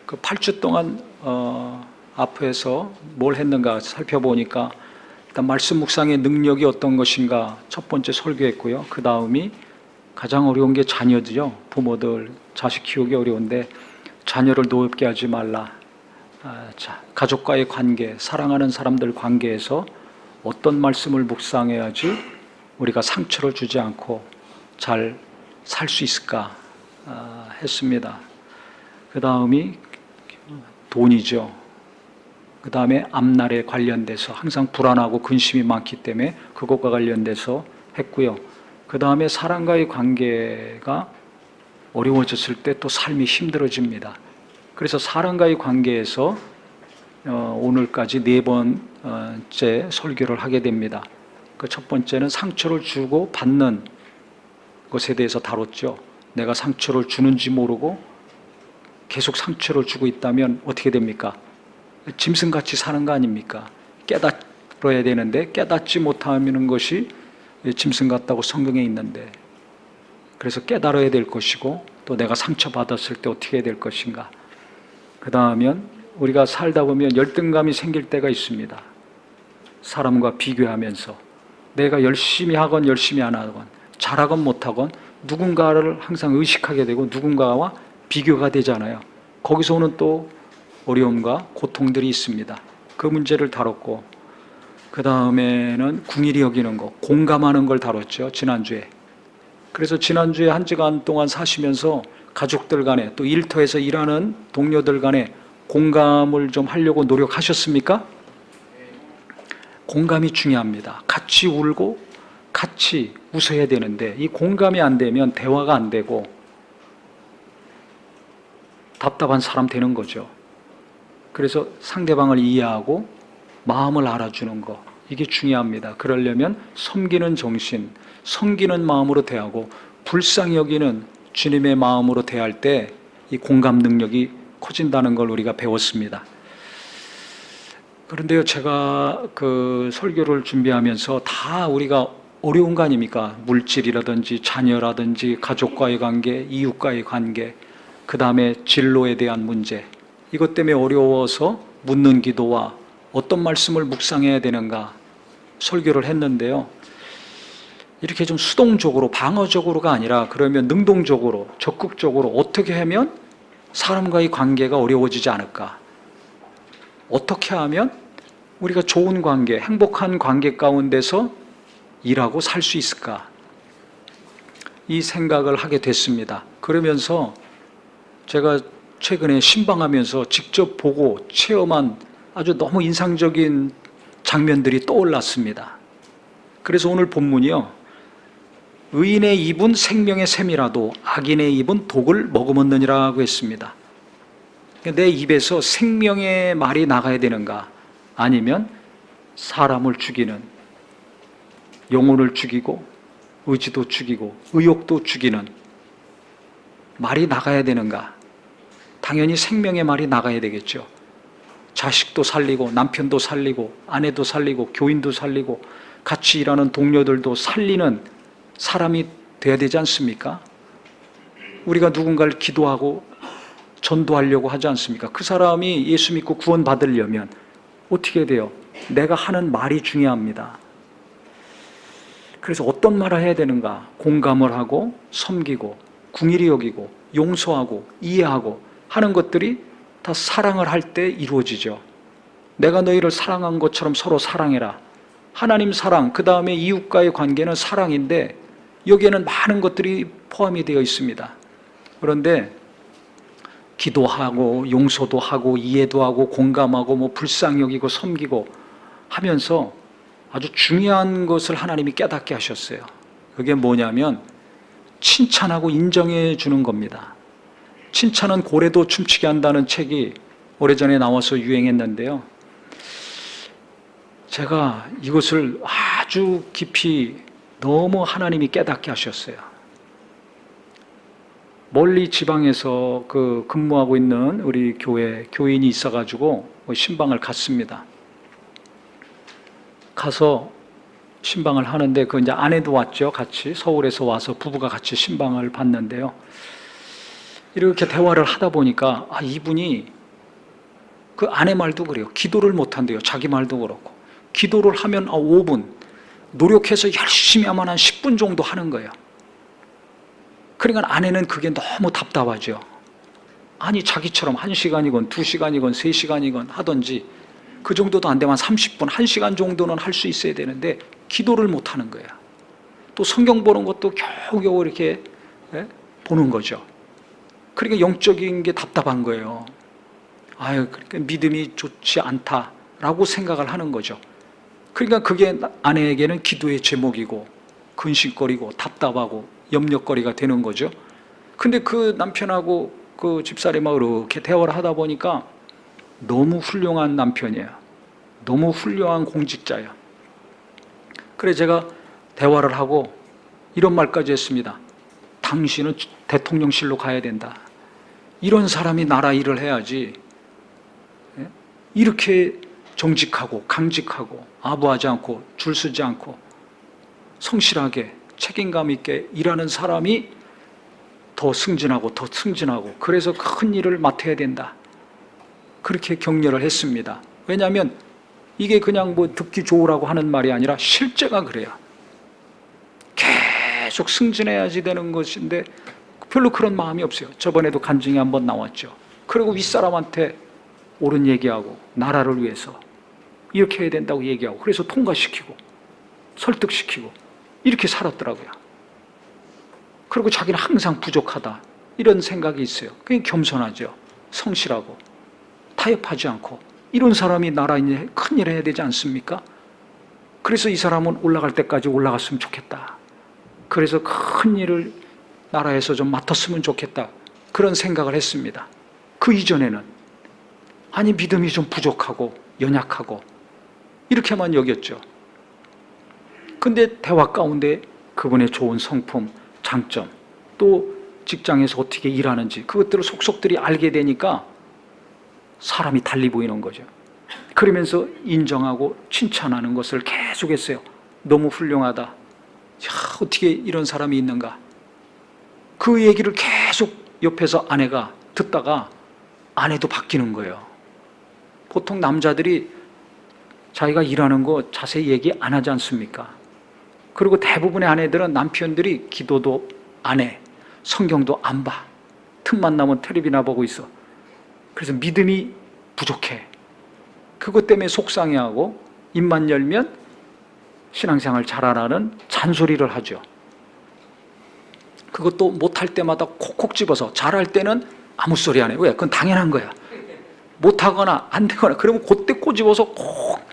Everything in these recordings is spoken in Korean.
그 8주 동안 앞에서 뭘 했는가 살펴보니까 일단 말씀 묵상의 능력이 어떤 것인가 첫 번째 설교했고요. 그 다음이 가장 어려운 게 자녀들요. 부모들 자식 키우기 어려운데 자녀를 노엽게 하지 말라. 가족과의 관계, 사랑하는 사람들 관계에서 어떤 말씀을 묵상해야지 우리가 상처를 주지 않고 잘 살 수 있을까 했습니다. 그 다음이 돈이죠. 그 다음에 앞날에 관련돼서 항상 불안하고 근심이 많기 때문에 그것과 관련돼서 했고요. 그 다음에 사람과의 관계가 어려워졌을 때 또 삶이 힘들어집니다. 그래서 사람과의 관계에서 오늘까지 4번째 설교를 하게 됩니다. 그 첫 번째는 상처를 주고 받는 것에 대해서 다뤘죠. 내가 상처를 주는지 모르고 계속 상처를 주고 있다면 어떻게 됩니까? 짐승같이 사는 거 아닙니까? 깨달아야 되는데 깨닫지 못하는 것이 짐승 같다고 성경에 있는데, 그래서 깨달아야 될 것이고 또 내가 상처받았을 때 어떻게 해야 될 것인가. 그 다음은 우리가 살다 보면 열등감이 생길 때가 있습니다. 사람과 비교하면서 내가 열심히 하건 열심히 안 하건 잘하건 못하건 누군가를 항상 의식하게 되고 누군가와 비교가 되잖아요. 거기서 오는 또 어려움과 고통들이 있습니다. 그 문제를 다뤘고, 그 다음에는 궁일이 여기는 것, 공감하는 걸 다뤘죠, 지난주에. 그래서 지난주에 한 시간 동안 사시면서 가족들 간에 또 일터에서 일하는 동료들 간에 공감을 좀 하려고 노력하셨습니까? 공감이 중요합니다. 같이 울고 같이 웃어야 되는데 이 공감이 안 되면 대화가 안 되고 답답한 사람 되는 거죠. 그래서 상대방을 이해하고 마음을 알아주는 거, 이게 중요합니다. 그러려면 섬기는 정신, 섬기는 마음으로 대하고 불쌍히 여기는 주님의 마음으로 대할 때 이 공감 능력이 커진다는 걸 우리가 배웠습니다. 그런데요, 제가 그 설교를 준비하면서 다 우리가 어려운 거 아닙니까? 물질이라든지 자녀라든지 가족과의 관계, 이웃과의 관계, 그 다음에 진로에 대한 문제, 이것 때문에 어려워서 묻는 기도와 어떤 말씀을 묵상해야 되는가 설교를 했는데요. 이렇게 좀 수동적으로 방어적으로가 아니라 그러면 능동적으로 적극적으로 어떻게 하면 사람과의 관계가 어려워지지 않을까? 어떻게 하면 우리가 좋은 관계, 행복한 관계 가운데서 일하고 살 수 있을까? 이 생각을 하게 됐습니다. 그러면서 제가 최근에 신방하면서 직접 보고 체험한 아주 너무 인상적인 장면들이 떠올랐습니다. 그래서 오늘 본문이요, 의인의 입은 생명의 샘이라도 악인의 입은 독을 머금었느니라고 했습니다. 내 입에서 생명의 말이 나가야 되는가, 아니면 사람을 죽이는, 영혼을 죽이고 의지도 죽이고 의욕도 죽이는 말이 나가야 되는가? 당연히 생명의 말이 나가야 되겠죠. 자식도 살리고 남편도 살리고 아내도 살리고 교인도 살리고 같이 일하는 동료들도 살리는 사람이 돼야 되지 않습니까? 우리가 누군가를 기도하고 전도하려고 하지 않습니까? 그 사람이 예수 믿고 구원받으려면 어떻게 돼요? 내가 하는 말이 중요합니다. 그래서 어떤 말을 해야 되는가? 공감을 하고 섬기고 궁일이 여기고 용서하고 이해하고 하는 것들이 다 사랑을 할 때 이루어지죠. 내가 너희를 사랑한 것처럼 서로 사랑해라. 하나님 사랑, 그 다음에 이웃과의 관계는 사랑인데 여기에는 많은 것들이 포함이 되어 있습니다. 그런데 기도하고 용서도 하고 이해도 하고 공감하고 불쌍히 여기고 섬기고 하면서 아주 중요한 것을 하나님이 깨닫게 하셨어요. 그게 뭐냐면 칭찬하고 인정해 주는 겁니다. 칭찬은 고래도 춤추게 한다는 책이 오래전에 나와서 유행했는데요. 제가 이것을 아주 깊이 너무 하나님이 깨닫게 하셨어요. 멀리 지방에서 근무하고 있는 우리 교회 교인이 있어가지고 신방을 갔습니다. 가서 신방을 하는데 이제 아내도 왔죠. 같이 서울에서 와서 부부가 같이 신방을 받는데요. 이렇게 대화를 하다 보니까 이분이 그 아내 말도 그래요. 기도를 못한대요. 자기 말도 그렇고. 기도를 하면 5분, 노력해서 열심히 하면 한 10분 정도 하는 거예요. 그러니까 아내는 그게 너무 답답하죠. 아니 자기처럼 1시간이건 2시간이건 3시간이건 하든지 그 정도도 안 되면 30분, 1시간 정도는 할 수 있어야 되는데 기도를 못 하는 거예요. 또 성경 보는 것도 겨우겨우 이렇게 보는 거죠. 그러니까 영적인 게 답답한 거예요. 그러니까 믿음이 좋지 않다라고 생각을 하는 거죠. 그러니까 그게 아내에게는 기도의 제목이고 근심거리고 답답하고 염려거리가 되는 거죠. 근데 그 남편하고 그 집사람하고 이렇게 대화를 하다 보니까 너무 훌륭한 남편이에요. 너무 훌륭한 공직자예요. 그래서 제가 대화를 하고 이런 말까지 했습니다. 당신은 대통령실로 가야 된다. 이런 사람이 나라 일을 해야지. 이렇게 정직하고 강직하고 아부하지 않고 줄 서지 않고 성실하게 책임감 있게 일하는 사람이 더 승진하고 더 승진하고 그래서 큰 일을 맡아야 된다. 그렇게 격려를 했습니다. 왜냐하면 이게 그냥 뭐 듣기 좋으라고 하는 말이 아니라 실제가 그래요. 계속 승진해야지 되는 것인데 별로 그런 마음이 없어요. 저번에도 간증이 한번 나왔죠. 그리고 윗사람한테 옳은 얘기하고 나라를 위해서 이렇게 해야 된다고 얘기하고 그래서 통과시키고 설득시키고 이렇게 살았더라고요. 그리고 자기는 항상 부족하다 이런 생각이 있어요. 그게 겸손하죠. 성실하고 타협하지 않고 이런 사람이 나라에 큰일 해야 되지 않습니까? 그래서 이 사람은 올라갈 때까지 올라갔으면 좋겠다. 그래서 큰 일을 나라에서 좀 맡았으면 좋겠다. 그런 생각을 했습니다. 그 이전에는 믿음이 좀 부족하고 연약하고 이렇게만 여겼죠. 근데 대화 가운데 그분의 좋은 성품, 장점, 또 직장에서 어떻게 일하는지 그것들을 속속들이 알게 되니까 사람이 달리 보이는 거죠. 그러면서 인정하고 칭찬하는 것을 계속했어요. 너무 훌륭하다. 어떻게 이런 사람이 있는가. 그 얘기를 계속 옆에서 아내가 듣다가 아내도 바뀌는 거예요. 보통 남자들이 자기가 일하는 거 자세히 얘기 안 하지 않습니까? 그리고 대부분의 아내들은 남편들이 기도도 안 해. 성경도 안 봐. 틈만 나면 텔레비나 보고 있어. 그래서 믿음이 부족해. 그것 때문에 속상해하고 입만 열면 신앙생활 잘하라는 잔소리를 하죠. 그것도 못할 때마다 콕콕 집어서 잘할 때는 아무 소리 안 해. 왜? 그건 당연한 거야. 못하거나 안 되거나 그러면 그때 꼬집어서 콕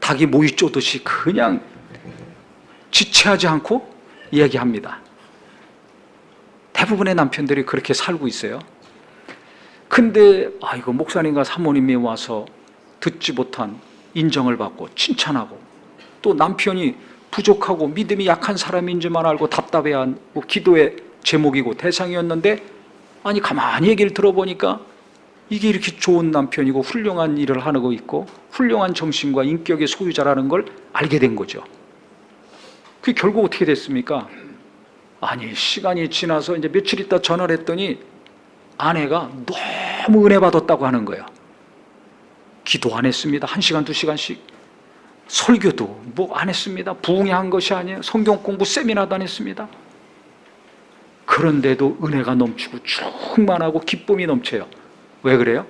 닭이 모이 쪼듯이 그냥 지체하지 않고 이야기합니다. 대부분의 남편들이 그렇게 살고 있어요. 근데 이거 목사님과 사모님이 와서 듣지 못한 인정을 받고 칭찬하고 또 남편이 부족하고 믿음이 약한 사람인지만 알고 답답해하고 기도의 제목이고 대상이었는데 가만히 얘기를 들어보니까 이게 이렇게 좋은 남편이고 훌륭한 일을 하고 있고 훌륭한 정신과 인격의 소유자라는 걸 알게 된 거죠. 그게 결국 어떻게 됐습니까? 시간이 지나서 이제 며칠 있다 전화를 했더니 아내가 너무 은혜 받았다고 하는 거예요. 기도 안 했습니다. 1시간, 2시간씩. 설교도 뭐 안 했습니다. 부흥한 것이 아니에요. 성경 공부 세미나도 안 했습니다. 그런데도 은혜가 넘치고 충만하고 기쁨이 넘쳐요. 왜 그래요?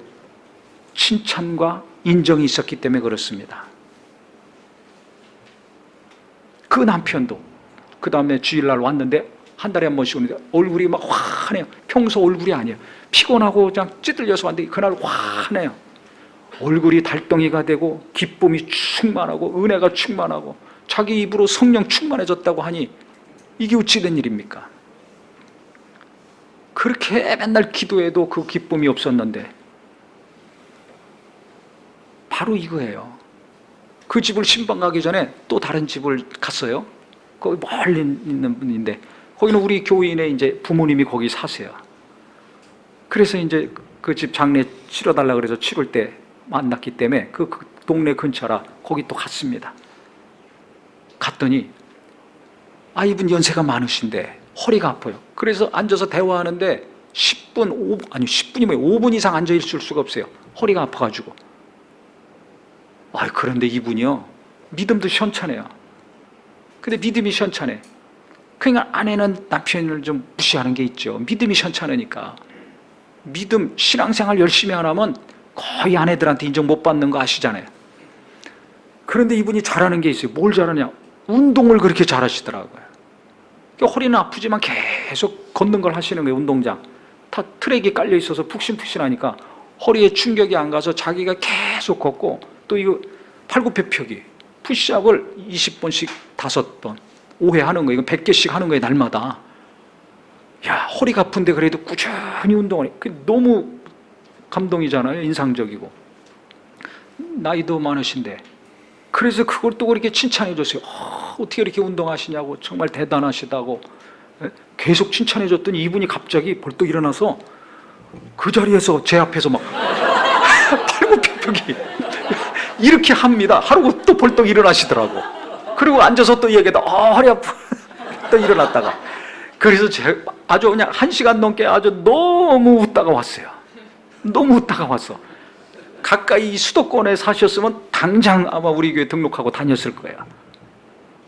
칭찬과 인정이 있었기 때문에 그렇습니다. 그 남편도 그 다음에 주일날 왔는데 한 달에 한 번씩 오는데 얼굴이 막 환해요. 평소 얼굴이 아니에요. 피곤하고 그냥 찌들려서 왔는데 그날 환해요. 얼굴이 달덩이가 되고 기쁨이 충만하고 은혜가 충만하고 자기 입으로 성령 충만해졌다고 하니 이게 어찌 된 일입니까? 그렇게 맨날 기도해도 그 기쁨이 없었는데 바로 이거예요. 그 집을 신방 가기 전에 또 다른 집을 갔어요. 거기 멀리 있는 분인데 거기는 우리 교인의 이제 부모님이 거기 사세요. 그래서 이제 그 집 장례 치러달라 그래서 치를 때 만났기 때문에 그 동네 근처라 거기 또 갔습니다. 갔더니 이분 연세가 많으신데 허리가 아파요. 그래서 앉아서 대화하는데 10분, 5분, 아니 10분이 뭐예요? 5분 이상 앉아 있을 수가 없어요. 허리가 아파가지고. 그런데 이분이요, 믿음도 시원찮아요. 근데 믿음이 시원찮아. 그러니까 아내는 남편을 좀 무시하는 게 있죠. 믿음이 시원찮으니까. 믿음, 신앙생활 열심히 안 하면 거의 아내들한테 인정 못 받는 거 아시잖아요. 그런데 이분이 잘하는 게 있어요. 뭘 잘하냐? 운동을 그렇게 잘하시더라고요. 그러니까 허리는 아프지만 계속 걷는 걸 하시는 거예요. 운동장 다 트랙이 깔려 있어서 푹신푹신하니까 허리에 충격이 안 가서 자기가 계속 걷고, 또 이거 팔굽혀펴기 푸시업을 20번씩 5번 5회 하는 거예요. 이건 100개씩 하는 거예요, 날마다. 야, 허리가 아픈데 그래도 꾸준히 운동을 해. 너무 감동이잖아요. 인상적이고. 나이도 많으신데. 그래서 그걸 또 그렇게 칭찬해 줬어요. 어떻게 이렇게 운동하시냐고, 정말 대단하시다고 계속 칭찬해 줬더니 이분이 갑자기 벌떡 일어나서 그 자리에서 제 앞에서 막 팔굽혀펴기 이렇게 합니다. 하루고 또 벌떡 일어나시더라고. 그리고 앉아서 또 얘기하다 허리 아파 또 일어났다가. 그래서 제가 아주 그냥 1시간 넘게 아주 너무 웃다가 왔어요. 너무 웃다가 왔어. 가까이 수도권에 사셨으면 당장 아마 우리 교회 등록하고 다녔을 거예요.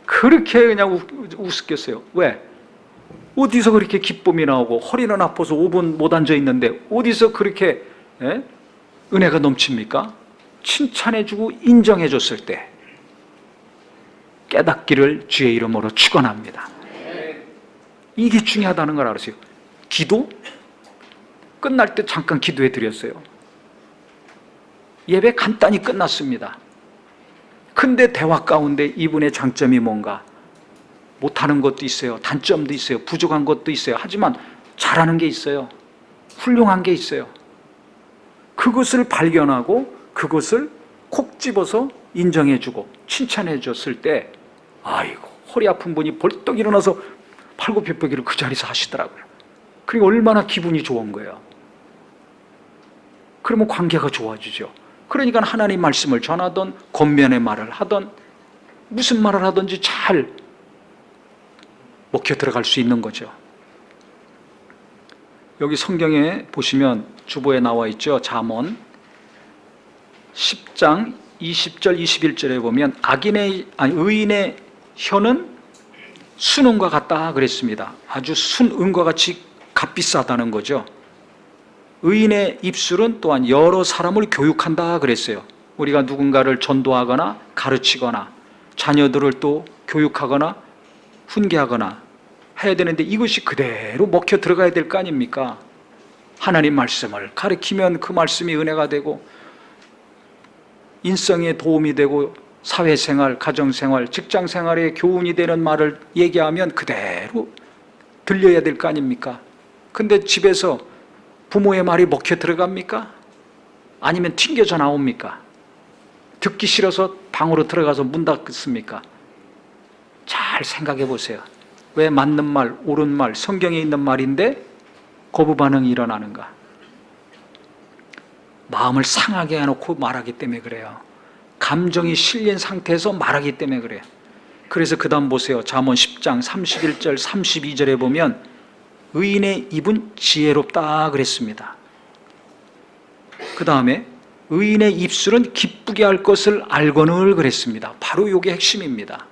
그렇게 그냥 우습겠어요. 왜? 어디서 그렇게 기쁨이 나오고, 허리는 아파서 5분 못 앉아 있는데 어디서 그렇게 은혜가 넘칩니까? 칭찬해주고 인정해줬을 때 깨닫기를 주의 이름으로 축원합니다. 이게 중요하다는 걸 알았어요. 기도? 끝날 때 잠깐 기도해 드렸어요. 예배 간단히 끝났습니다. 근데 대화 가운데 이분의 장점이 뭔가, 못하는 것도 있어요. 단점도 있어요. 부족한 것도 있어요. 하지만 잘하는 게 있어요. 훌륭한 게 있어요. 그것을 발견하고 그것을 콕 집어서 인정해주고 칭찬해줬을 때, 아이고, 허리 아픈 분이 벌떡 일어나서 팔굽혀펴기를 그 자리에서 하시더라고요. 그리고 얼마나 기분이 좋은 거예요. 그러면 관계가 좋아지죠. 그러니까 하나님 말씀을 전하던, 권면의 말을 하던, 무슨 말을 하든지 잘 먹혀 들어갈 수 있는 거죠. 여기 성경에 보시면 주보에 나와 있죠. 잠언 10장 20절 21절에 보면 의인의 혀는 순은과 같다 그랬습니다. 아주 순은과 같이 값비싸다는 거죠. 의인의 입술은 또한 여러 사람을 교육한다 그랬어요. 우리가 누군가를 전도하거나 가르치거나 자녀들을 또 교육하거나 훈계하거나 해야 되는데, 이것이 그대로 먹혀 들어가야 될 거 아닙니까? 하나님 말씀을 가르치면 그 말씀이 은혜가 되고 인성에 도움이 되고 사회생활, 가정생활, 직장생활에 교훈이 되는 말을 얘기하면 그대로 들려야 될 거 아닙니까? 근데 집에서 부모의 말이 먹혀 들어갑니까? 아니면 튕겨져 나옵니까? 듣기 싫어서 방으로 들어가서 문 닫습니까? 잘 생각해 보세요. 왜 맞는 말, 옳은 말, 성경에 있는 말인데 거부 반응이 일어나는가? 마음을 상하게 해놓고 말하기 때문에 그래요. 감정이 실린 상태에서 말하기 때문에 그래요. 그래서 그 다음 보세요. 잠언 10장 31절 32절에 보면 의인의 입은 지혜롭다 그랬습니다. 그 다음에 의인의 입술은 기쁘게 할 것을 알거늘 그랬습니다. 바로 이게 핵심입니다.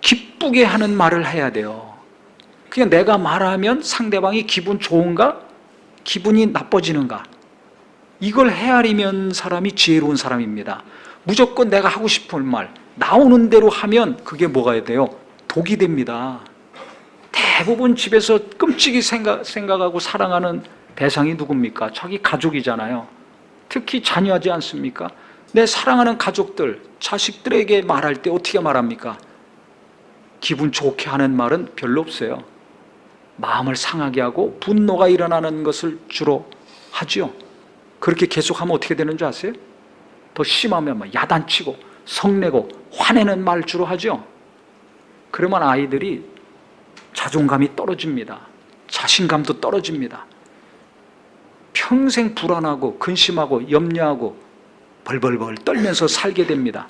기쁘게 하는 말을 해야 돼요. 그냥 내가 말하면 상대방이 기분 좋은가? 기분이 나빠지는가? 이걸 헤아리면 사람이 지혜로운 사람입니다. 무조건 내가 하고 싶은 말, 나오는 대로 하면 그게 뭐가 돼요? 독이 됩니다. 대부분 집에서 끔찍이 생각하고 사랑하는 대상이 누굽니까? 자기 가족이잖아요. 특히 자녀하지 않습니까? 내 사랑하는 가족들, 자식들에게 말할 때 어떻게 말합니까? 기분 좋게 하는 말은 별로 없어요. 마음을 상하게 하고 분노가 일어나는 것을 주로 하죠. 그렇게 계속하면 어떻게 되는 줄 아세요? 더 심하면 막 야단치고 성내고 화내는 말 주로 하죠. 그러면 아이들이 자존감이 떨어집니다. 자신감도 떨어집니다. 평생 불안하고 근심하고 염려하고 벌벌벌 떨면서 살게 됩니다.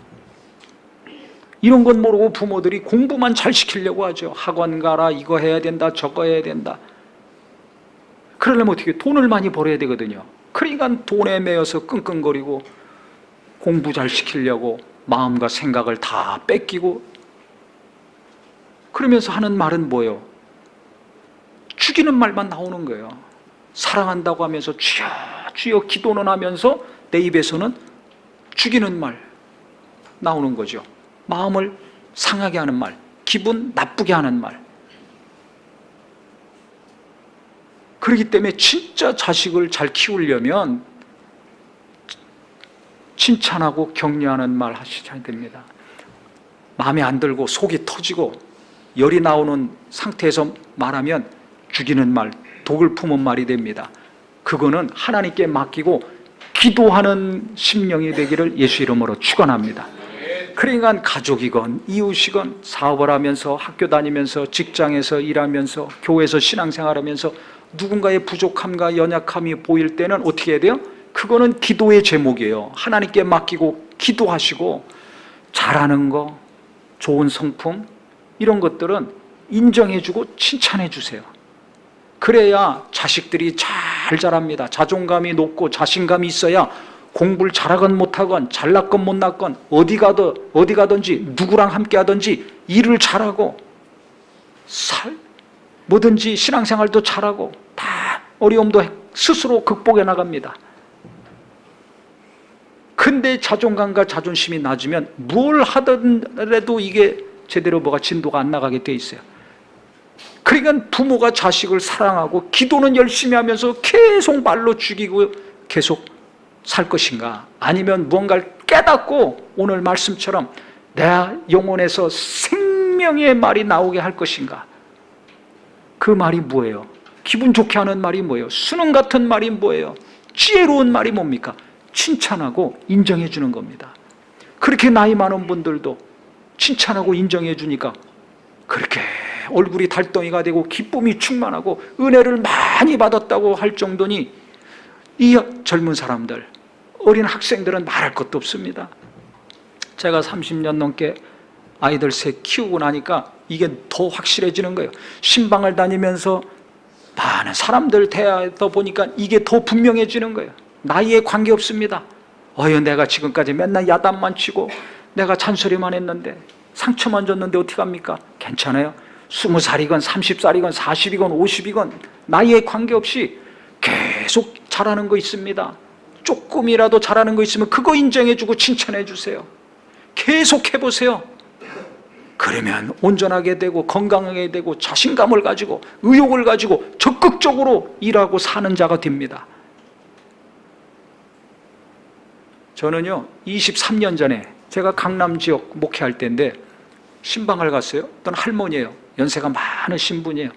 이런 건 모르고 부모들이 공부만 잘 시키려고 하죠. 학원 가라, 이거 해야 된다, 저거 해야 된다. 그러려면 어떻게 돈을 많이 벌어야 되거든요. 그러니까 돈에 매여서 끙끙거리고 공부 잘 시키려고 마음과 생각을 다 뺏기고 그러면서 하는 말은 뭐예요? 죽이는 말만 나오는 거예요. 사랑한다고 하면서 주여 주여 기도는 하면서 내 입에서는 죽이는 말 나오는 거죠. 마음을 상하게 하는 말, 기분 나쁘게 하는 말. 그렇기 때문에 진짜 자식을 잘 키우려면 칭찬하고 격려하는 말 하셔야 됩니다. 마음에 안 들고 속이 터지고 열이 나오는 상태에서 말하면 죽이는 말, 독을 품은 말이 됩니다. 그거는 하나님께 맡기고 기도하는 심령이 되기를 예수 이름으로 축원합니다. 그러니까 가족이건 이웃이건 사업을 하면서 학교 다니면서 직장에서 일하면서 교회에서 신앙생활하면서 누군가의 부족함과 연약함이 보일 때는 어떻게 해야 돼요? 그거는 기도의 제목이에요. 하나님께 맡기고 기도하시고 잘하는 거, 좋은 성품 이런 것들은 인정해주고 칭찬해주세요. 그래야 자식들이 잘 자랍니다. 자존감이 높고 자신감이 있어야 공부를 잘하건 못하건 잘났건 못났건 어디 가든지 누구랑 함께 하든지 일을 잘하고 뭐든지 신앙생활도 잘하고 다 어려움도 스스로 극복해 나갑니다. 근데 자존감과 자존심이 낮으면 뭘 하더라도 이게 제대로 뭐가 진도가 안 나가게 돼 있어요. 그러니까 부모가 자식을 사랑하고 기도는 열심히 하면서 계속 말로 죽이고 계속 살 것인가, 아니면 무언가를 깨닫고 오늘 말씀처럼 내 영혼에서 생명의 말이 나오게 할 것인가. 그 말이 뭐예요? 기분 좋게 하는 말이 뭐예요? 수능 같은 말이 뭐예요? 지혜로운 말이 뭡니까? 칭찬하고 인정해 주는 겁니다. 그렇게 나이 많은 분들도 칭찬하고 인정해 주니까 그렇게 얼굴이 달덩이가 되고 기쁨이 충만하고 은혜를 많이 받았다고 할 정도니 이 젊은 사람들, 어린 학생들은 말할 것도 없습니다. 제가 30년 넘게 아이들 셋 키우고 나니까 이게 더 확실해지는 거예요. 신방을 다니면서 많은 사람들 대하다 보니까 이게 더 분명해지는 거예요. 나이에 관계없습니다. 내가 지금까지 맨날 야단만 치고 내가 잔소리만 했는데 상처만 줬는데 어떡합니까? 괜찮아요. 20살이건 30살이건 40이건 50이건 나이에 관계없이 계속 잘하는 거 있습니다. 조금이라도 잘하는 거 있으면 그거 인정해주고 칭찬해주세요. 계속 해보세요. 그러면 온전하게 되고 건강하게 되고 자신감을 가지고 의욕을 가지고 적극적으로 일하고 사는 자가 됩니다. 저는요 23년 전에 제가 강남 지역 목회할 때인데 신방을 갔어요. 어떤 할머니예요. 연세가 많으신 분이에요.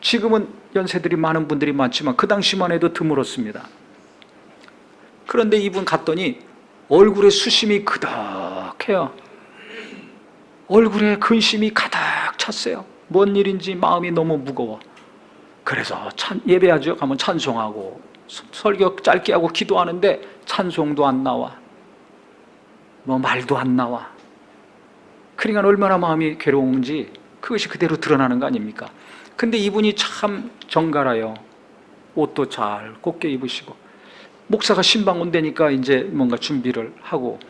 지금은 연세들이 많은 분들이 많지만 그 당시만 해도 드물었습니다. 그런데 이분 갔더니 얼굴에 수심이 그덕해요. 얼굴에 근심이 가득 찼어요. 뭔 일인지 마음이 너무 무거워. 그래서 예배하죠. 가면 찬송하고 설교 짧게 하고 기도하는데 찬송도 안 나와. 말도 안 나와. 그러니까 얼마나 마음이 괴로운지 그것이 그대로 드러나는 거 아닙니까? 근데 이분이 참 정갈해요. 옷도 잘 곱게 입으시고 목사가 신방 온다니까 이제 뭔가 준비를 하고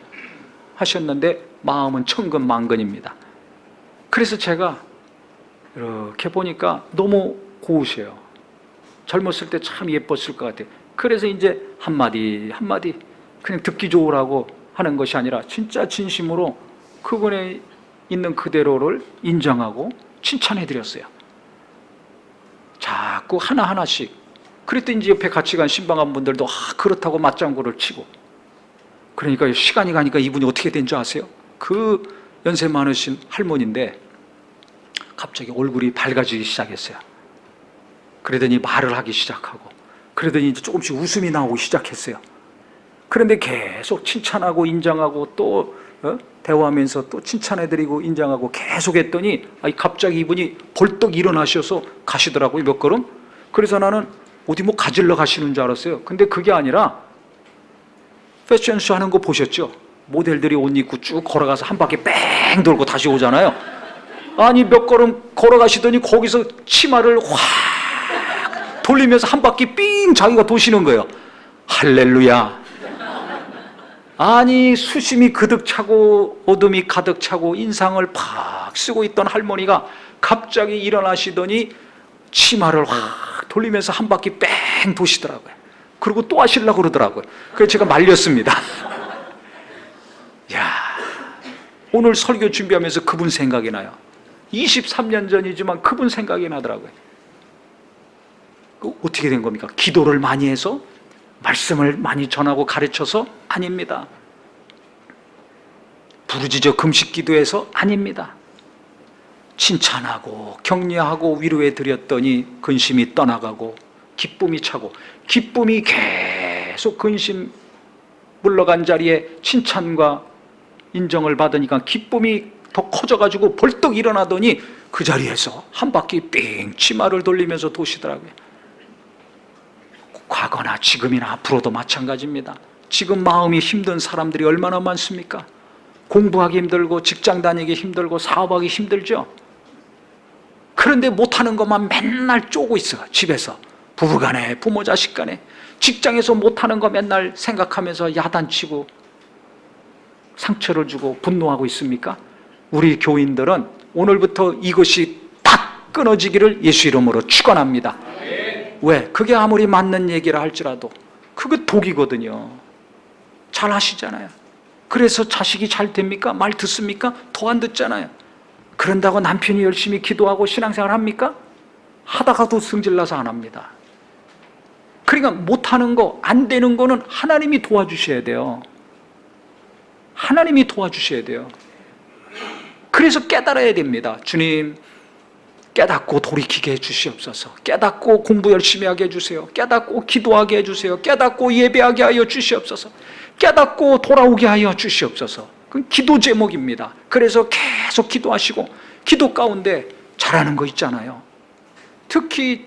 하셨는데 마음은 천근만근입니다. 그래서 제가 이렇게 보니까 너무 고우셔요. 젊었을 때 참 예뻤을 것 같아요. 그래서 이제 한마디 그냥 듣기 좋으라고 하는 것이 아니라 진짜 진심으로 그분의 있는 그대로를 인정하고 칭찬해 드렸어요. 자꾸 하나하나씩. 그랬더니 이제 옆에 같이 간 신방한 분들도 그렇다고 맞장구를 치고. 그러니까 시간이 가니까 이분이 어떻게 된 줄 아세요? 그 연세 많으신 할머니인데 갑자기 얼굴이 밝아지기 시작했어요. 그러더니 말을 하기 시작하고 그러더니 이제 조금씩 웃음이 나오기 시작했어요. 그런데 계속 칭찬하고 인정하고 또 대화하면서 또 칭찬해드리고 인정하고 계속 했더니 갑자기 이분이 벌떡 일어나셔서 가시더라고요. 몇 걸음. 그래서 나는 어디 가지러 가시는 줄 알았어요. 근데 그게 아니라 패션쇼 하는 거 보셨죠? 모델들이 옷 입고 쭉 걸어가서 한 바퀴 뺑 돌고 다시 오잖아요. 아니 몇 걸음 걸어가시더니 거기서 치마를 확 돌리면서 한 바퀴 삥 자기가 도시는 거예요. 할렐루야. 아니 수심이 그득 차고 어둠이 가득 차고 인상을 팍 쓰고 있던 할머니가 갑자기 일어나시더니 치마를 확 돌리면서 한 바퀴 뺑 도시더라고요. 그리고 또 하시려고 그러더라고요. 그래서 제가 말렸습니다. 야, 오늘 설교 준비하면서 그분 생각이 나요. 23년 전이지만 그분 생각이 나더라고요. 어떻게 된 겁니까? 기도를 많이 해서? 말씀을 많이 전하고 가르쳐서? 아닙니다. 부르짖어 금식 기도해서? 아닙니다. 칭찬하고 격려하고 위로해 드렸더니 근심이 떠나가고 기쁨이 차고, 기쁨이 계속 근심 물러간 자리에 칭찬과 인정을 받으니까 기쁨이 더 커져가지고 벌떡 일어나더니 그 자리에서 한 바퀴 삥 치마를 돌리면서 도시더라고요. 과거나 지금이나 앞으로도 마찬가지입니다. 지금 마음이 힘든 사람들이 얼마나 많습니까? 공부하기 힘들고 직장 다니기 힘들고 사업하기 힘들죠. 그런데 못하는 것만 맨날 쪼고 있어요. 집에서 부부간에 부모 자식간에 직장에서 못하는 거 맨날 생각하면서 야단치고 상처를 주고 분노하고 있습니까? 우리 교인들은 오늘부터 이것이 딱 끊어지기를 예수 이름으로 축원합니다. 왜? 그게 아무리 맞는 얘기라 할지라도 그거 독이거든요. 잘 아시잖아요. 그래서 자식이 잘 됩니까? 말 듣습니까? 더 안 듣잖아요. 그런다고 남편이 열심히 기도하고 신앙생활 합니까? 하다가도 승질나서 안 합니다. 그러니까 못하는 거, 안 되는 거는 하나님이 도와주셔야 돼요. 하나님이 도와주셔야 돼요. 그래서 깨달아야 됩니다. 주님, 깨닫고 돌이키게 해주시옵소서. 깨닫고 공부 열심히 하게 해주세요. 깨닫고 기도하게 해주세요. 깨닫고 예배하게 하여 주시옵소서. 깨닫고 돌아오게 하여 주시옵소서. 그건 기도 제목입니다. 그래서 계속 기도하시고, 기도 가운데 잘하는 거 있잖아요. 특히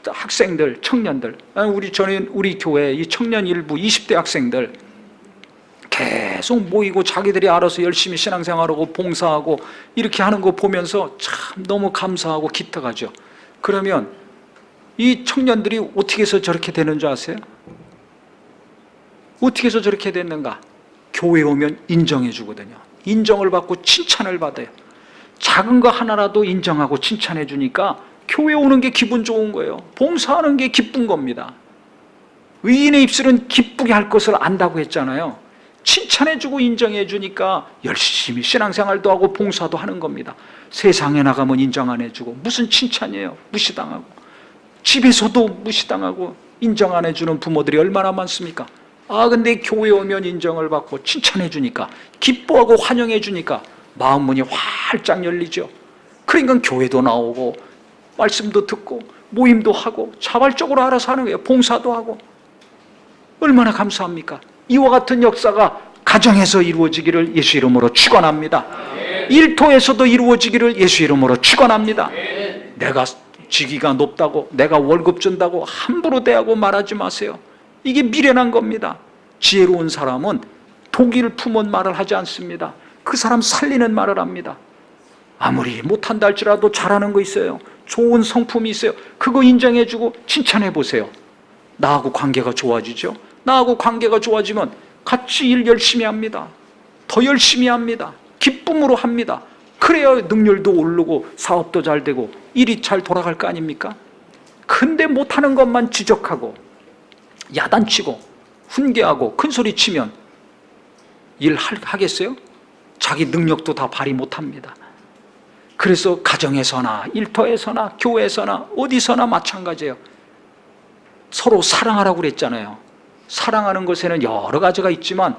학생들, 청년들, 우리 교회 이 청년 일부 20대 학생들 계속 모이고 자기들이 알아서 열심히 신앙생활하고 봉사하고 이렇게 하는 거 보면서 참 너무 감사하고 기특하죠. 그러면 이 청년들이 어떻게 해서 저렇게 되는 줄 아세요? 어떻게 해서 저렇게 됐는가? 교회 오면 인정해 주거든요. 인정을 받고 칭찬을 받아요. 작은 거 하나라도 인정하고 칭찬해 주니까 교회 오는 게 기분 좋은 거예요. 봉사하는 게 기쁜 겁니다. 의인의 입술은 기쁘게 할 것을 안다고 했잖아요. 칭찬해주고 인정해주니까 열심히 신앙생활도 하고 봉사도 하는 겁니다. 세상에 나가면 인정 안 해주고 무슨 칭찬이에요. 무시당하고 집에서도 무시당하고 인정 안 해주는 부모들이 얼마나 많습니까? 근데 교회 오면 인정을 받고 칭찬해주니까 기뻐하고 환영해주니까 마음 문이 활짝 열리죠. 그러니까 교회도 나오고 말씀도 듣고 모임도 하고 자발적으로 알아서 하는 거예요. 봉사도 하고. 얼마나 감사합니까? 이와 같은 역사가 가정에서 이루어지기를 예수 이름으로 축원합니다. 일터에서도 이루어지기를 예수 이름으로 축원합니다. 내가 직위가 높다고, 내가 월급 준다고 함부로 대하고 말하지 마세요. 이게 미련한 겁니다. 지혜로운 사람은 독일 품은 말을 하지 않습니다. 그 사람 살리는 말을 합니다. 아무리 못한다 할지라도 잘하는 거 있어요. 좋은 성품이 있어요. 그거 인정해주고 칭찬해 보세요. 나하고 관계가 좋아지죠. 나하고 관계가 좋아지면 같이 일 열심히 합니다. 더 열심히 합니다. 기쁨으로 합니다. 그래야 능률도 오르고 사업도 잘 되고 일이 잘 돌아갈 거 아닙니까? 근데 못하는 것만 지적하고 야단치고 훈계하고 큰소리 치면 일 하겠어요? 자기 능력도 다 발휘 못합니다. 그래서 가정에서나 일터에서나 교회에서나 어디서나 마찬가지예요. 서로 사랑하라고 그랬잖아요. 사랑하는 것에는 여러 가지가 있지만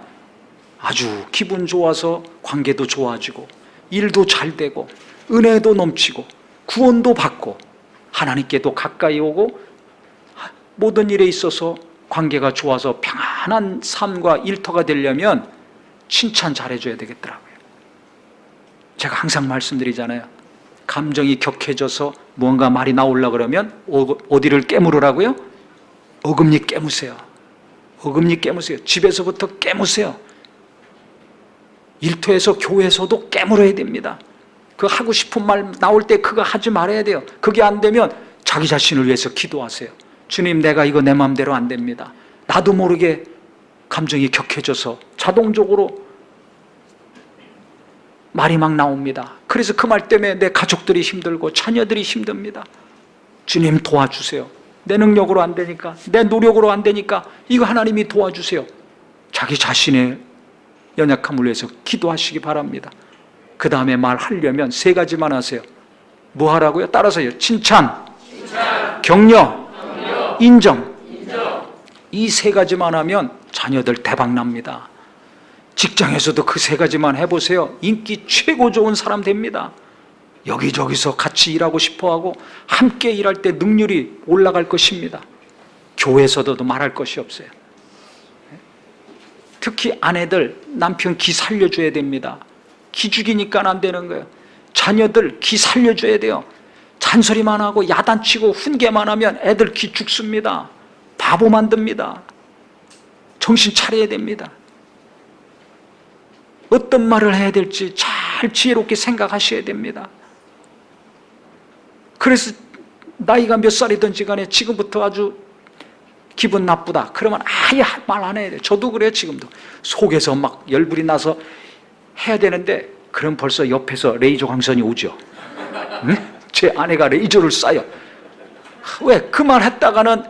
아주 기분 좋아서 관계도 좋아지고 일도 잘 되고 은혜도 넘치고 구원도 받고 하나님께도 가까이 오고 모든 일에 있어서 관계가 좋아서 평안한 삶과 일터가 되려면 칭찬 잘해줘야 되겠더라고요. 제가 항상 말씀드리잖아요. 감정이 격해져서 무언가 말이 나오려고 그러면 어디를 깨물으라고요? 어금니 깨무세요. 어금니 깨무세요. 집에서부터 깨무세요. 일터에서 교회에서도 깨물어야 됩니다. 그 하고 싶은 말 나올 때 그거 하지 말아야 돼요. 그게 안 되면 자기 자신을 위해서 기도하세요. 주님, 내가 이거 내 마음대로 안 됩니다. 나도 모르게 감정이 격해져서 자동적으로 말이 막 나옵니다. 그래서 그 말 때문에 내 가족들이 힘들고 자녀들이 힘듭니다. 주님 도와주세요. 내 능력으로 안 되니까, 내 노력으로 안 되니까 이거 하나님이 도와주세요. 자기 자신의 연약함을 위해서 기도하시기 바랍니다. 그 다음에 말하려면 세 가지만 하세요. 뭐 하라고요? 따라서요. 칭찬, 격려, 인정. 이 세 가지만 하면 자녀들 대박 납니다. 직장에서도 그 세 가지만 해보세요. 인기 최고 좋은 사람 됩니다. 여기저기서 같이 일하고 싶어하고 함께 일할 때 능률이 올라갈 것입니다. 교회에서도 말할 것이 없어요. 특히 아내들, 남편 기 살려줘야 됩니다. 기죽이니까 안 되는 거예요. 자녀들 기 살려줘야 돼요. 잔소리만 하고 야단치고 훈계만 하면 애들 기 죽습니다. 바보 만듭니다. 정신 차려야 됩니다. 어떤 말을 해야 될지 잘 지혜롭게 생각하셔야 됩니다. 그래서 나이가 몇 살이든지 간에 지금부터 아주 기분 나쁘다 그러면 아예 말 안 해야 돼요. 저도 그래요. 지금도 속에서 막 열불이 나서 해야 되는데 그럼 벌써 옆에서 레이저 광선이 오죠. 응? 제 아내가 레이저를 쏴요. 왜? 그 말 했다가는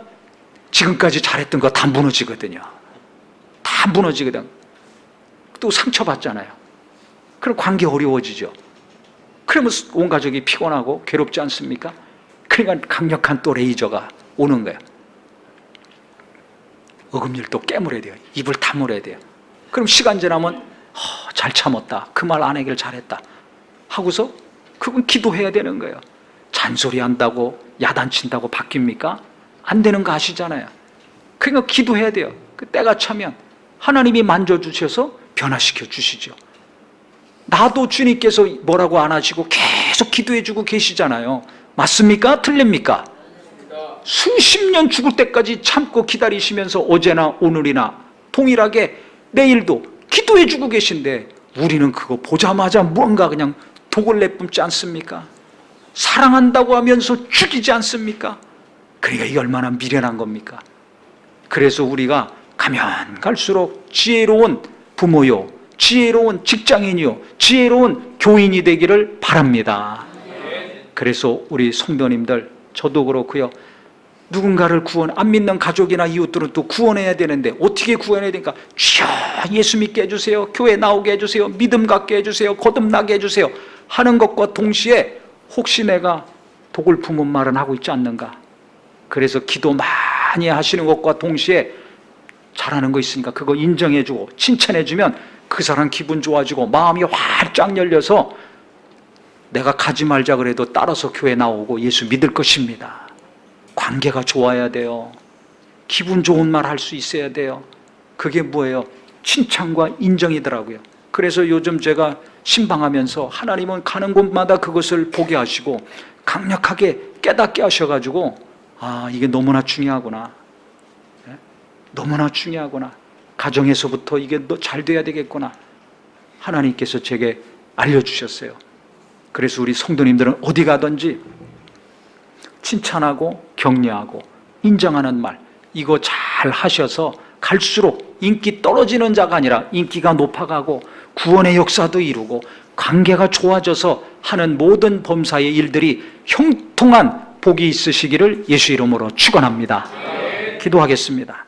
지금까지 잘했던 거 다 무너지거든요. 다 무너지거든. 또 상처받잖아요. 그럼 관계 어려워지죠. 그러면 온 가족이 피곤하고 괴롭지 않습니까? 그러니까 강력한 또 레이저가 오는 거예요. 어금니를 또 깨물어야 돼요. 입을 다물어야 돼요. 그럼 시간 지나면 잘 참았다. 그 말 안 하길 잘했다. 하고서 그건 기도해야 되는 거예요. 잔소리한다고 야단친다고 바뀝니까? 안 되는 거 아시잖아요. 그러니까 기도해야 돼요. 그 때가 차면 하나님이 만져주셔서 변화시켜 주시죠. 나도 주님께서 뭐라고 안 하시고 계속 기도해주고 계시잖아요. 맞습니까? 틀립니까? 수십 년 죽을 때까지 참고 기다리시면서 어제나 오늘이나 동일하게 내일도 기도해주고 계신데 우리는 그거 보자마자 뭔가 그냥 독을 내뿜지 않습니까? 사랑한다고 하면서 죽이지 않습니까? 그러니까 이게 얼마나 미련한 겁니까? 그래서 우리가 가면 갈수록 지혜로운 부모요, 지혜로운 직장인이요, 지혜로운 교인이 되기를 바랍니다. 그래서 우리 성도님들, 저도 그렇고요, 누군가를 안 믿는 가족이나 이웃들은 또 구원해야 되는데 어떻게 구원해야 되니까 주여 예수 믿게 해주세요, 교회 나오게 해주세요, 믿음 갖게 해주세요, 거듭나게 해주세요 하는 것과 동시에 혹시 내가 독을 품은 말은 하고 있지 않는가. 그래서 기도 많이 하시는 것과 동시에 잘하는 거 있으니까 그거 인정해주고 칭찬해주면 그 사람 기분 좋아지고 마음이 활짝 열려서 내가 가지 말자 그래도 따라서 교회 나오고 예수 믿을 것입니다. 관계가 좋아야 돼요. 기분 좋은 말 할 수 있어야 돼요. 그게 뭐예요? 칭찬과 인정이더라고요. 그래서 요즘 제가 신방하면서 하나님은 가는 곳마다 그것을 보게 하시고 강력하게 깨닫게 하셔가지고 이게 너무나 중요하구나. 너무나 중요하구나. 가정에서부터 이게 잘 돼야 되겠구나. 하나님께서 제게 알려주셨어요. 그래서 우리 성도님들은 어디 가든지 칭찬하고 격려하고 인정하는 말 이거 잘 하셔서 갈수록 인기 떨어지는 자가 아니라 인기가 높아가고 구원의 역사도 이루고 관계가 좋아져서 하는 모든 범사의 일들이 형통한 복이 있으시기를 예수 이름으로 축원합니다. 기도하겠습니다.